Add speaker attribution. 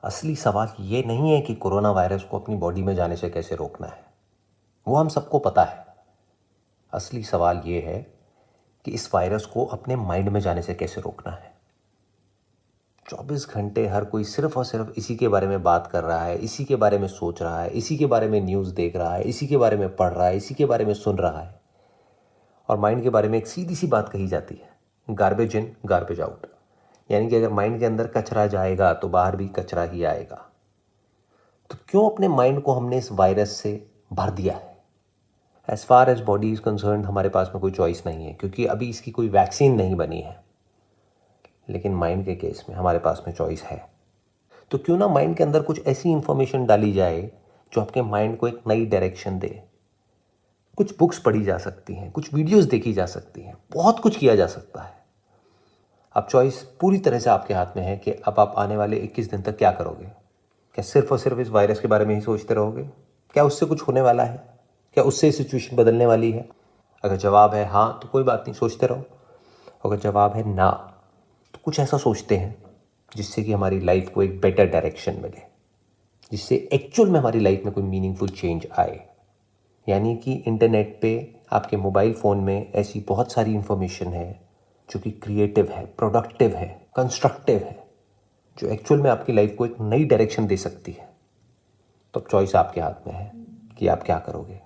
Speaker 1: असली सवाल ये नहीं है कि कोरोना वायरस को अपनी बॉडी में जाने से कैसे रोकना है, वो हम सबको पता है। असली सवाल ये है कि इस वायरस को अपने माइंड में जाने से कैसे रोकना है। 24 घंटे हर कोई सिर्फ और सिर्फ इसी के बारे में बात कर रहा है, इसी के बारे में सोच रहा है, इसी के बारे में न्यूज़ देख रहा है, इसी के बारे में पढ़ रहा है, इसी के बारे में सुन रहा है। और माइंड के बारे में एक सीधी सी बात कही जाती है, गार्बेज इन गार्बेज आउट। यानी कि अगर माइंड के अंदर कचरा जाएगा तो बाहर भी कचरा ही आएगा। तो क्यों अपने माइंड को हमने इस वायरस से भर दिया है? As far as body is concern हमारे पास में कोई चॉइस नहीं है, क्योंकि अभी इसकी कोई वैक्सीन नहीं बनी है। लेकिन माइंड के केस में हमारे पास में चॉइस है। तो क्यों ना माइंड के अंदर कुछ ऐसी इंफॉर्मेशन डाली जाए जो आपके माइंड को एक नई डायरेक्शन दे। कुछ बुक्स पढ़ी जा सकती हैं, कुछ वीडियोस देखी जा सकती हैं, बहुत कुछ किया जा सकता है। अब चॉइस पूरी तरह से आपके हाथ में है कि अब आप आने वाले 21 दिन तक क्या करोगे। क्या सिर्फ और सिर्फ इस वायरस के बारे में ही सोचते रहोगे? क्या उससे कुछ होने वाला है? क्या उससे सिचुएशन बदलने वाली है? अगर जवाब है हाँ तो कोई बात नहीं, सोचते रहो। अगर जवाब है ना तो कुछ ऐसा सोचते हैं जिससे कि हमारी लाइफ को एक बेटर डायरेक्शन मिले, जिससे एक्चुअल में हमारी लाइफ में कोई मीनिंगफुल चेंज आए। यानी कि इंटरनेट पे आपके मोबाइल फ़ोन में ऐसी बहुत सारी इंफॉर्मेशन है जो कि क्रिएटिव है, प्रोडक्टिव है, कंस्ट्रक्टिव है, जो एक्चुअल में आपकी लाइफ को एक नई डायरेक्शन दे सकती है। तो अब चॉइस आपके हाथ में है कि आप क्या करोगे।